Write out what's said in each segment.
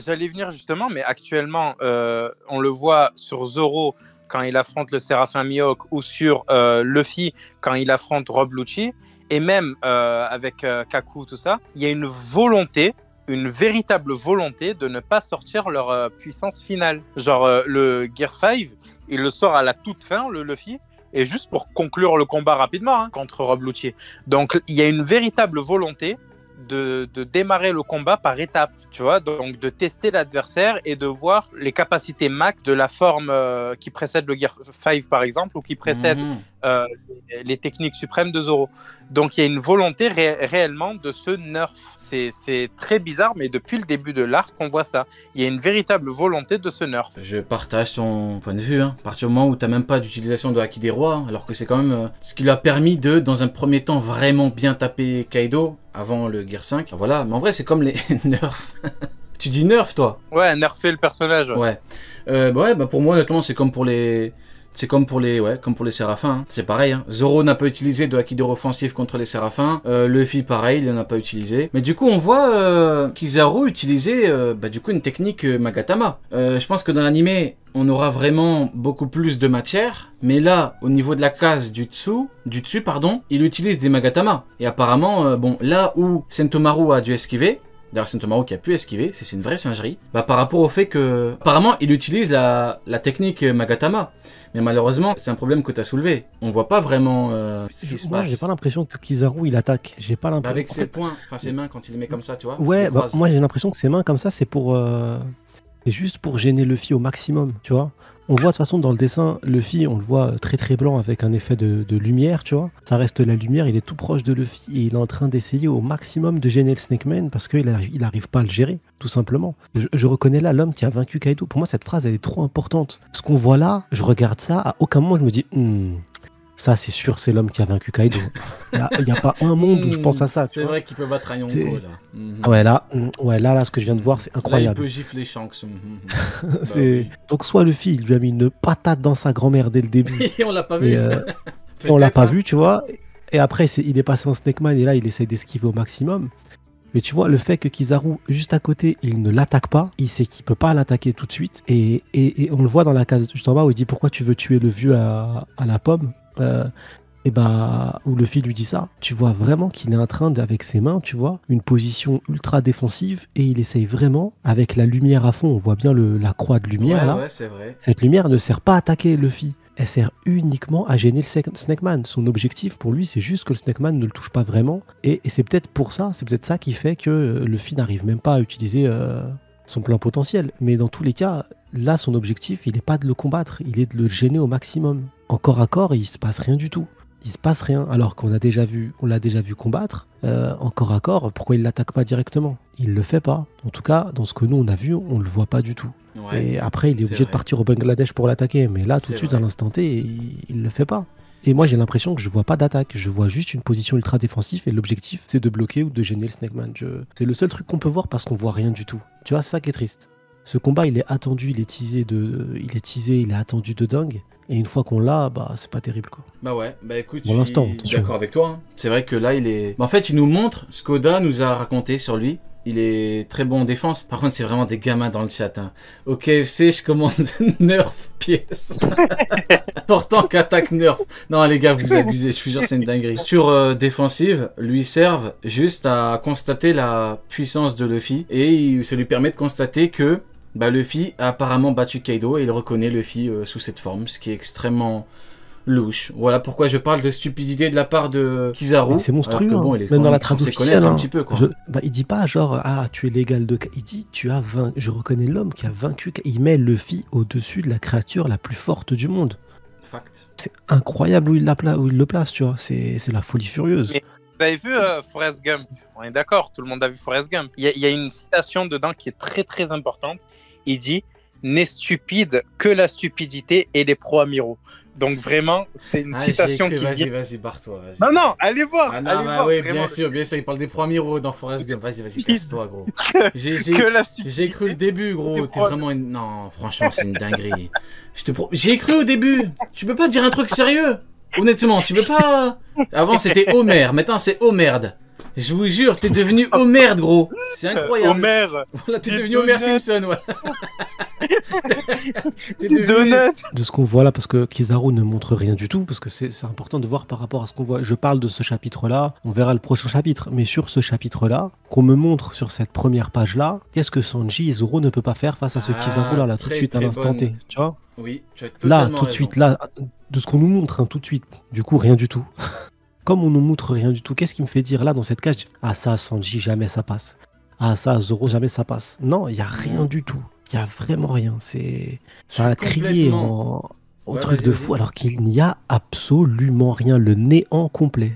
j'allais venir justement, mais actuellement, on le voit sur Zoro quand il affronte le Séraphin Mihawk ou sur Luffy quand il affronte Rob Lucci, et même avec Kaku, tout ça, il y a une volonté, une véritable volonté de ne pas sortir leur puissance finale. Genre, le Gear 5, il le sort à la toute fin, le Luffy, et juste pour conclure le combat rapidement contre Rob Lucci. Donc, il y a une véritable volonté de démarrer le combat par étapes, tu vois, donc de tester l'adversaire et de voir les capacités max de la forme qui précède le Gear 5 par exemple, ou qui précède les techniques suprêmes de Zoro. Donc il y a une volonté réellement de se nerf. C'est très bizarre, mais depuis le début de l'arc, on voit ça. Il y a une véritable volonté de se nerf. Je partage ton point de vue, hein. À partir du moment où tu n'as même pas d'utilisation de Haki des Rois, alors que c'est quand même ce qui lui a permis de, dans un premier temps, vraiment bien taper Kaido avant le Gear 5. Voilà, mais en vrai, c'est comme les nerfs. Tu dis nerf, toi? Ouais, nerfer le personnage. Ouais. Bah pour moi, honnêtement, c'est comme pour les... C'est comme pour les Séraphins, hein. C'est pareil, hein. Zoro n'a pas utilisé de Haki d'or offensif contre les Séraphins. Luffy, pareil, il n'en a pas utilisé. Mais du coup, on voit Kizaru utiliser du coup une technique Magatama. Je pense que dans l'animé, on aura vraiment beaucoup plus de matière. Mais là, au niveau de la case du dessus, il utilise des Magatama. Et apparemment, là où Sentomaru a dû esquiver, d'ailleurs Sentomaru qui a pu esquiver, c'est une vraie singerie, par rapport au fait que, apparemment, il utilise la technique Magatama. Mais malheureusement, c'est un problème que tu as soulevé. On voit pas vraiment ce qui se passe. J'ai pas l'impression que Kizaru il attaque. J'ai pas l'impression. Avec ses poings, enfin ses mains quand il les met comme ça, tu vois. Ouais, moi j'ai l'impression que ses mains comme ça, c'est c'est juste pour gêner Luffy au maximum, tu vois. On voit de toute façon dans le dessin, Luffy, on le voit très très blanc avec un effet de lumière, tu vois. Ça reste la lumière, il est tout proche de Luffy et il est en train d'essayer au maximum de gêner le Snake Man parce qu'il n'arrive pas à le gérer, tout simplement. Je reconnais là l'homme qui a vaincu Kaido. Pour moi, cette phrase, elle est trop importante. Ce qu'on voit là, je regarde ça, à aucun moment je me dis... Ça, c'est sûr, c'est l'homme qui a vaincu Kaido. Il n'y a pas un monde où je pense à ça. C'est vrai qu'il peut battre un Yonko, là. Ah ouais, là, ce que je viens de voir, c'est incroyable. Là, il peut gifler Shanks. Oui. Donc, soit Luffy, il lui a mis une patate dans sa grand-mère dès le début. Et on l'a pas vu. On l'a pas vu, tu vois. Et après, il est passé en Snake Man et là, il essaie d'esquiver au maximum. Mais tu vois, le fait que Kizaru, juste à côté, il ne l'attaque pas, il sait qu'il peut pas l'attaquer tout de suite. Et on le voit dans la case juste en bas où il dit pourquoi tu veux tuer le vieux à la pomme. Où Luffy lui dit ça, tu vois vraiment qu'il est en train avec ses mains, tu vois, une position ultra défensive et il essaye vraiment avec la lumière à fond. On voit bien la croix de lumière là. Ouais, c'est vrai. Cette lumière ne sert pas à attaquer Luffy. Elle sert uniquement à gêner le Snake Man. Son objectif pour lui, c'est juste que le Snake Man ne le touche pas vraiment. Et c'est peut-être ça qui fait que Luffy n'arrive même pas à utiliser son plein potentiel. Mais dans tous les cas, là, son objectif, il n'est pas de le combattre, il est de le gêner au maximum. En corps à corps, il se passe rien du tout. Il se passe rien, alors qu'on l'a déjà vu combattre en corps à corps. Pourquoi il l'attaque pas directement? Il le fait pas. En tout cas, dans ce que nous on a vu, on le voit pas du tout. Ouais, et après, il est obligé de partir au Bangladesh pour l'attaquer. Mais là, tout de suite, à l'instant T, il le fait pas. Et moi, j'ai l'impression que je vois pas d'attaque. Je vois juste une position ultra défensive et l'objectif, c'est de bloquer ou de gêner le Snake Man. C'est le seul truc qu'on peut voir parce qu'on voit rien du tout. Tu vois, c'est ça qui est triste. Ce combat, il est attendu, il est teasé, il est attendu de dingue. Et une fois qu'on l'a, c'est pas terrible, quoi. Bah ouais, écoute, pour l'instant, je suis d'accord avec toi. Hein. C'est vrai que là, il est... en fait, il nous montre ce qu'Oda nous a raconté sur lui. Il est très bon en défense. Par contre, c'est vraiment des gamins dans le chat. Hein. Au KFC, je commande Nerf pièce. Pourtant qu'attaque Nerf. Non, les gars, vous abusez. Je suis sûr, c'est une dinguerie. Sur défensive, lui servent juste à constater la puissance de Luffy. Et ça lui permet de constater que Luffy a apparemment battu Kaido et il reconnaît Luffy sous cette forme, ce qui est extrêmement louche. Voilà pourquoi je parle de stupidité de la part de Kizaru. C'est monstrueux, même dans la traduction, un petit peu, quoi. Il dit pas genre tu es l'égal de... Il dit je reconnais l'homme qui a vaincu. Il met Luffy au-dessus de la créature la plus forte du monde. Fact. C'est incroyable où il le place, tu vois. C'est la folie furieuse. Mais vous avez vu Forrest Gump? On est d'accord, tout le monde a vu Forrest Gump. Il y a une citation dedans qui est très très importante. Il dit « N'est stupide que la stupidité et les pro-amiraux ». Donc vraiment, c'est une citation qui dit... Vas-y, barre-toi. Vas-y. Non, allez voir. Oui, bien sûr, il parle des pro-amiraux dans Forrest Gump. Vas-y, casse-toi, gros. J'ai cru le début, gros. T'es vraiment une... Non, franchement, c'est une dinguerie. J'ai cru au début. Tu peux pas dire un truc sérieux? Honnêtement, tu peux pas... Avant, c'était Homer. Maintenant, c'est Homerd. Je vous jure, t'es devenu Homer, gros. C'est incroyable. Homer. Voilà, t'es devenu Homer Simpson, ouais. T'es devenu... Donut. De ce qu'on voit là, parce que Kizaru ne montre rien du tout, parce que c'est important de voir par rapport à ce qu'on voit. Je parle de ce chapitre-là, on verra le prochain chapitre, mais sur ce chapitre-là, qu'on me montre sur cette première page-là, qu'est-ce que Sanji et Zoro ne peut pas faire face à ce Kizaru là, tout de suite, à l'instant T, tu vois? Oui, tu as totalement Là, tout de raison. suite, là, de ce qu'on nous montre, hein, tout de suite, du coup, rien du tout. Comme on nous montre rien du tout, qu'est-ce qui me fait dire là, dans cette cage, ah ça, Sanji, jamais ça passe. Ah ça, Zoro, jamais ça passe. Non, il n'y a rien du tout. Il n'y a vraiment rien. Ça a crié au Ouais, truc vas-y, de vas-y. fou, alors qu'il n'y a absolument rien. Le néant complet.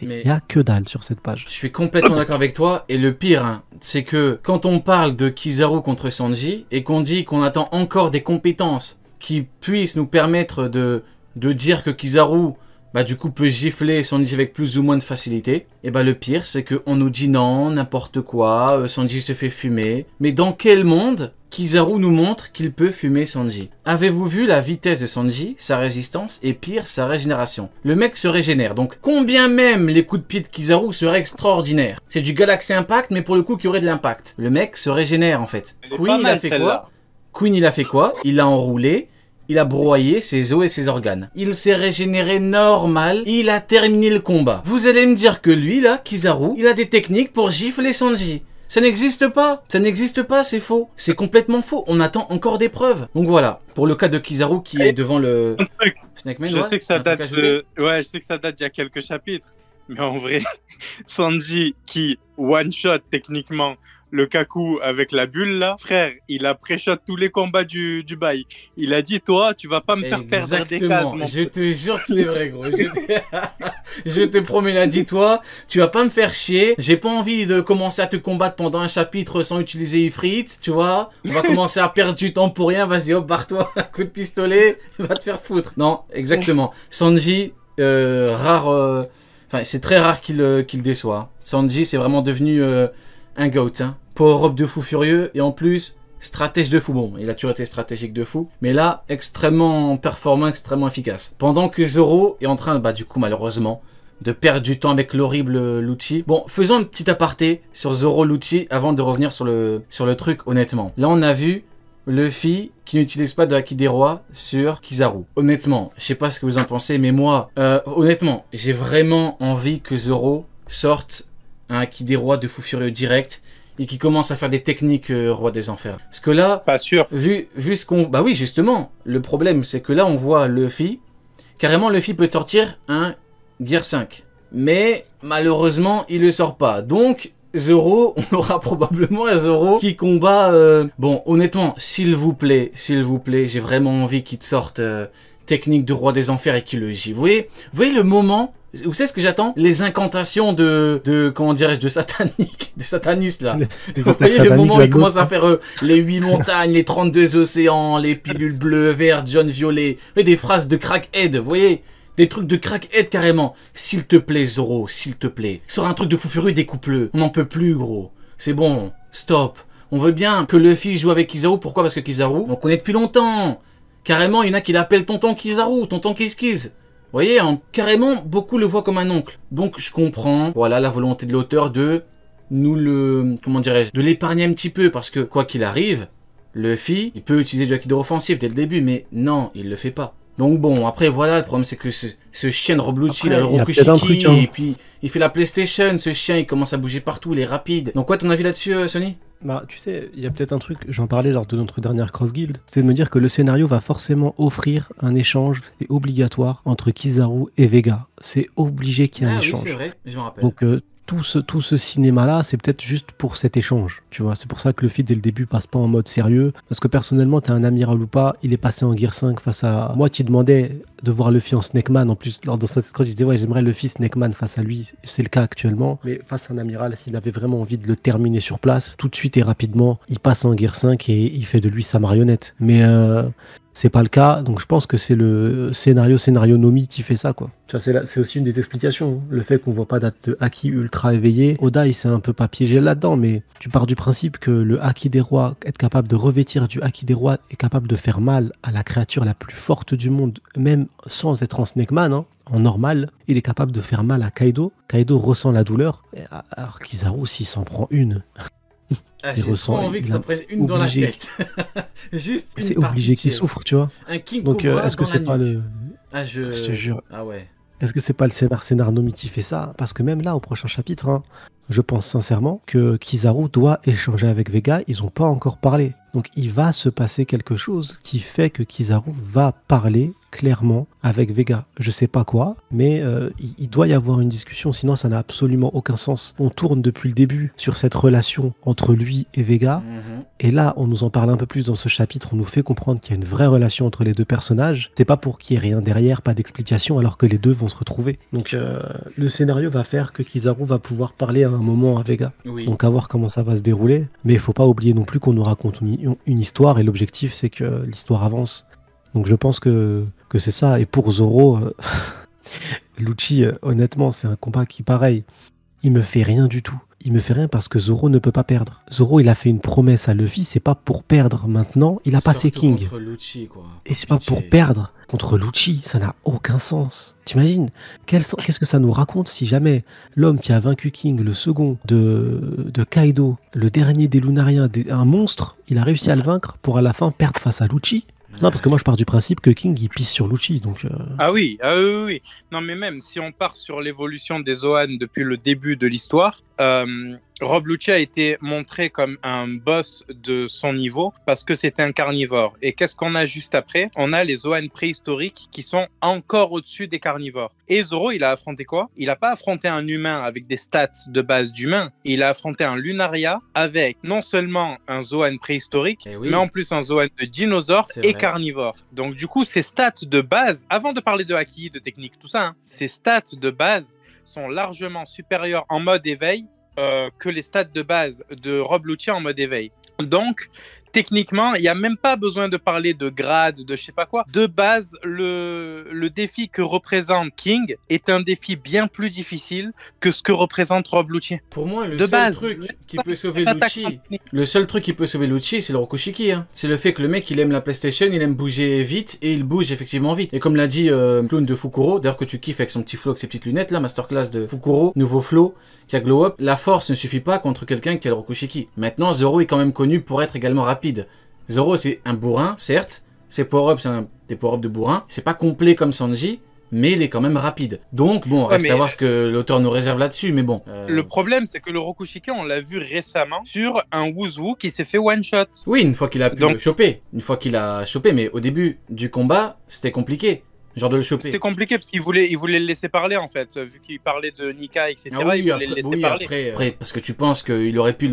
Il Mais- n'y a que dalle sur cette page. Je suis complètement d'accord avec toi. Et le pire, hein, c'est que quand on parle de Kizaru contre Sanji et qu'on dit qu'on attend encore des compétences qui puissent nous permettre de dire que Kizaru, bah du coup, peut gifler Sanji avec plus ou moins de facilité, et bah le pire, c'est qu'on nous dit non, n'importe quoi, Sanji se fait fumer. Mais dans quel monde Kizaru nous montre qu'il peut fumer Sanji? Avez-vous vu la vitesse de Sanji, sa résistance et pire, sa régénération? Le mec se régénère, donc combien même les coups de pied de Kizaru seraient extraordinaires? C'est du Galaxy Impact, mais pour le coup qui aurait de l'impact. Le mec se régénère en fait. Elle est Queen, pas il mal, a fait celle-là. quoi? Queen, il a fait quoi? Il a enroulé. Il a broyé ses os et ses organes. Il s'est régénéré normal. Il a terminé le combat. Vous allez me dire que lui, là, Kizaru, il a des techniques pour gifler Sanji. Ça n'existe pas. Ça n'existe pas, c'est faux. C'est complètement faux. On attend encore des preuves. Donc voilà. Pour le cas de Kizaru qui est devant le Un truc. Snakeman, Je ouais, sais que ça un truc à date ajouter ouais, je sais que ça date d'il y a quelques chapitres. Mais en vrai, Sanji qui one-shot techniquement le Kaku avec la bulle là, frère, il a pré-shot tous les combats du bail. Il a dit, toi, tu vas pas me faire perdre des cases, Exactement. mon Je te jure que c'est vrai, gros. Je te promets, là, dis-toi, tu vas pas me faire chier. J'ai pas envie de commencer à te combattre pendant un chapitre sans utiliser Ifrit, tu vois. On va commencer à perdre du temps pour rien. Vas-y, hop, barre-toi. Un coup de pistolet, va te faire foutre. Non, exactement. Sanji, rare. Enfin, c'est très rare qu'il déçoit. Sanji, c'est vraiment devenu un GOAT. Hein. Power-up de fou furieux et en plus, stratège de fou. Bon, il a toujours été stratégique de fou. Mais là, extrêmement performant, extrêmement efficace. Pendant que Zoro est en train, bah du coup, malheureusement, de perdre du temps avec l'horrible Lucci. Bon, faisons un petit aparté sur Zoro Lucci avant de revenir sur le truc, honnêtement. Là, on a vu Luffy qui n'utilise pas de Haki des Rois sur Kizaru. Honnêtement, je sais pas ce que vous en pensez, mais moi, honnêtement, j'ai vraiment envie que Zoro sorte un Haki des Rois de fou furieux direct et qui commence à faire des techniques Roi des Enfers. Parce que là, Pas sûr. vu ce qu'on... Bah oui, justement, le problème, c'est que là, on voit Luffy, carrément, Luffy peut sortir un Gear 5. Mais, malheureusement, il le sort pas. Donc... Zoro, on aura probablement un Zoro qui combat... Bon, honnêtement, s'il vous plaît, j'ai vraiment envie qu'il te sorte technique de Roi des Enfers et qu'il le gifle. Vous voyez le moment... Vous savez ce que j'attends? Les incantations de comment dirais-je, de satanistes là. Vous voyez le moment où il commence à faire les 8 montagnes, les 32 océans, les pilules bleues, vertes, jaunes, violets. Vous voyez des phrases de crackhead, vous voyez? Des trucs de crackhead carrément. S'il te plaît, Zoro, s'il te plaît. Sors un truc de fou furieux, découpe-le. On n'en peut plus, gros. C'est bon, stop. On veut bien que Luffy joue avec Kizaru. Pourquoi? Parce que Kizaru, on connaît depuis longtemps. Carrément, il y en a qui l'appellent tonton Kizaru, tonton Kiz. Vous voyez, hein, carrément, beaucoup le voient comme un oncle. Donc, je comprends, voilà, la volonté de l'auteur de nous comment dirais-je, de l'épargner un petit peu. Parce que, quoi qu'il arrive, Luffy, il peut utiliser du Haki offensif dès le début, mais non, il le fait pas. Donc bon, après voilà, le problème c'est que ce chien de Rob Lucci, il a le Rokushiki, hein. et puis il fait la PlayStation, ce chien il commence à bouger partout, il est rapide. Donc quoi ton avis là-dessus, Sony? Bah, tu sais, il y a peut-être un truc, j'en parlais lors de notre dernière Cross Guild, c'est de me dire que le scénario va forcément offrir un échange, c'est obligatoire, entre Kizaru et Vega. C'est obligé qu'il y ait un Ah oui, échange. c'est vrai, je me rappelle. Donc tout ce cinéma-là, c'est peut-être juste pour cet échange, tu vois. C'est pour ça que Luffy, dès le début, passe pas en mode sérieux. Parce que personnellement, t'es un amiral ou pas, il est passé en Gear 5 face à... Moi qui demandais de voir Luffy en Snakeman, en plus, lors de cette cross, je disais, ouais, j'aimerais Luffy Snakeman face à lui. C'est le cas actuellement. Mais face à un amiral, s'il avait vraiment envie de le terminer sur place, tout de suite et rapidement, il passe en Gear 5 et il fait de lui sa marionnette. Mais... C'est pas le cas, donc je pense que c'est le scénario Nomi qui fait ça, quoi. Tu vois, c'est aussi une des explications. Le fait qu'on voit pas de haki ultra éveillé. Oda, il s'est un peu pas piégé là-dedans, mais tu pars du principe que le haki des rois, être capable de revêtir du haki des rois, est capable de faire mal à la créature la plus forte du monde, même sans être en Snake Man, hein. En normal, il est capable de faire mal à Kaido. Kaido ressent la douleur, alors Kizaru, s'il s'en prend une, Ah, il j'ai trop ressent, envie que ça prenne une dans la tête. Juste une c'est par obligé qu'il pitié. souffre, tu vois. Un King Donc, Cobra est-ce que dans la c'est pas nuque. le... Ah, Je te jure. Ah ouais. Est-ce que c'est pas le scénar Nomi qui fait ça? Parce que même là, au prochain chapitre, hein, je pense sincèrement que Kizaru doit échanger avec Vega. Ils n'ont pas encore parlé. Donc il va se passer quelque chose qui fait que Kizaru va parler clairement avec Vega. Je sais pas quoi, mais il doit y avoir une discussion, sinon ça n'a absolument aucun sens. On tourne depuis le début sur cette relation entre lui et Vega. Et là, on nous en parle un peu plus dans ce chapitre, on nous fait comprendre qu'il y a une vraie relation entre les deux personnages. C'est pas pour qu'il y ait rien derrière, pas d'explication, alors que les deux vont se retrouver. Donc le scénario va faire que Kizaru va pouvoir parler à un moment à Vega. Oui. Donc à voir comment ça va se dérouler. Mais il faut pas oublier non plus qu'on nous raconte une histoire, et l'objectif c'est que l'histoire avance. Donc je pense que c'est ça. Et pour Zoro, Lucci, honnêtement, c'est un combat qui, pareil, il me fait rien du tout. Il me fait rien parce que Zoro ne peut pas perdre. Zoro, il a fait une promesse à Luffy, c'est pas pour perdre maintenant. Il a passé Surtout King. contre Lucci, quoi. Et c'est pas pour perdre contre Lucci, ça n'a aucun sens. T'imagines qu'est-ce que ça nous raconte si jamais l'homme qui a vaincu King, le second de Kaido, le dernier des Lunariens, un monstre, il a réussi à le vaincre pour à la fin perdre face à Lucci? Non, parce que moi je pars du principe que King il pisse sur Lucci, donc. Ah oui, oui. Non, mais même si on part sur l'évolution des Zoan depuis le début de l'histoire, Rob Lucci a été montré comme un boss de son niveau parce que c'était un carnivore. Et qu'est-ce qu'on a juste après? On a les Zoan préhistoriques qui sont encore au-dessus des carnivores. Et Zoro, il a affronté quoi? Il n'a pas affronté un humain avec des stats de base d'humain. Il a affronté un Lunaria avec non seulement un Zoan préhistorique, mais en plus un Zoan de dinosaure et carnivore. Donc du coup, ces stats de base, avant de parler de haki, de technique, tout ça, hein, ces stats de base sont largement supérieurs en mode éveil que les stats de base de Rob Lucci en mode éveil. Donc, techniquement, il n'y a même pas besoin de parler de grade, de je sais pas quoi. De base, le défi que représente King est un défi bien plus difficile que ce que représente Rob Lucci. Pour moi, le seul truc qui peut sauver Lucci, c'est le Rokushiki. Hein. C'est le fait que le mec, il aime la PlayStation, il aime bouger vite, et il bouge effectivement vite. Et comme l'a dit Clown de Fukuro, d'ailleurs que tu kiffes avec son petit flow, avec ses petites lunettes, là, masterclass de Fukuro, nouveau flow, qui a glow up, la force ne suffit pas contre quelqu'un qui a le Rokushiki. Maintenant, Zoro est quand même connu pour être également rapide. Zoro, c'est un bourrin, certes. Ses power-ups, c'est des power-ups de bourrin. C'est pas complet comme Sanji, mais il est quand même rapide. Donc, bon, reste à voir ce que l'auteur nous réserve là-dessus, mais bon. Le problème, c'est que le Rokushiki, on l'a vu récemment sur un Wuzu qui s'est fait one-shot. Oui, une fois qu'il a pu le choper. Une fois qu'il a chopé, mais au début du combat, c'était compliqué. Genre de le choper. C'était compliqué parce qu'il voulait le laisser parler, en fait. Vu qu'il parlait de Nika, etc., ah oui, il voulait le laisser parler. Après, parce que tu penses qu'il aurait pu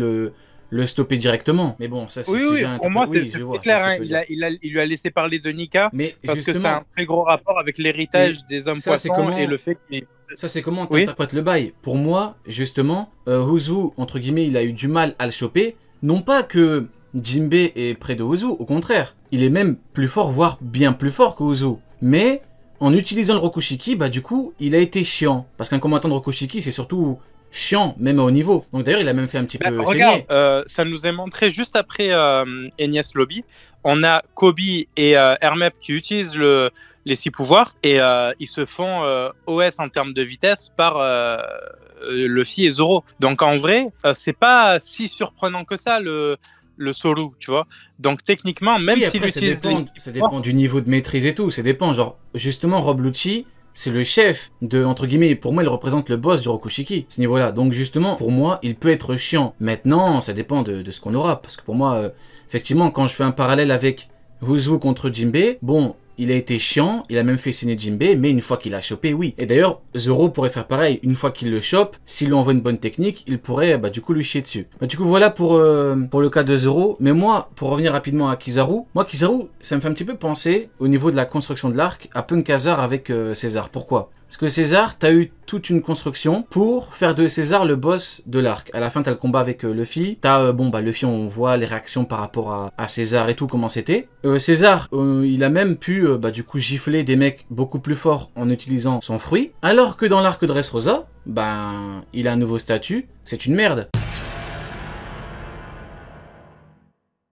le stopper directement. Mais bon, ça c'est pour moi, c'est clair. Hein, il lui a laissé parler de Nika parce que c'est un très gros rapport avec l'héritage des hommes poissons et le fait qu'il... Ça, c'est comment tu interprètes le bail. Pour moi, justement, Uzu, entre guillemets, il a eu du mal à le choper. Non pas que Jinbe est près de Uzu, au contraire. Il est même plus fort, voire bien plus fort que Uzu. Mais en utilisant le Rokushiki, bah du coup, il a été chiant. Parce qu'un combattant de Rokushiki, c'est surtout chiant, même à haut niveau. Donc d'ailleurs, il a même fait un petit peu regarde, ça nous est montré juste après Enies Lobby. On a Kobe et Hermep qui utilisent les 6 pouvoirs et ils se font OS en termes de vitesse par Luffy et Zoro. Donc en vrai, c'est pas si surprenant que ça le Soru, tu vois. Donc techniquement, même s'il utilise... Ça dépend du niveau de maîtrise et tout. Ça dépend, genre, justement, Rob Lucci, c'est le chef de, entre guillemets, pour moi, il représente le boss du Rokushiki, ce niveau-là. Donc justement, pour moi, il peut être chiant. Maintenant, ça dépend de ce qu'on aura. Parce que pour moi, effectivement, quand je fais un parallèle avec Uzu contre Jinbe, bon... Il a été chiant, il a même fait signer Jinbe, mais une fois qu'il a chopé, oui. Et d'ailleurs, Zoro pourrait faire pareil. Une fois qu'il le chope, s'il lui envoie une bonne technique, il pourrait, du coup, lui chier dessus. Du coup, voilà pour le cas de Zoro. Mais moi, pour revenir rapidement à Kizaru, Kizaru, ça me fait un petit peu penser, au niveau de la construction de l'arc, à Punk Hazard avec César. Pourquoi ? Parce que César, t'as eu toute une construction pour faire de César le boss de l'arc. À la fin, t'as le combat avec Luffy. T'as, Luffy, on voit les réactions par rapport à César et tout, comment c'était. César, il a même pu, du coup, gifler des mecs beaucoup plus forts en utilisant son fruit. Alors que dans l'arc de Dressrosa, il a un nouveau statut. C'est une merde.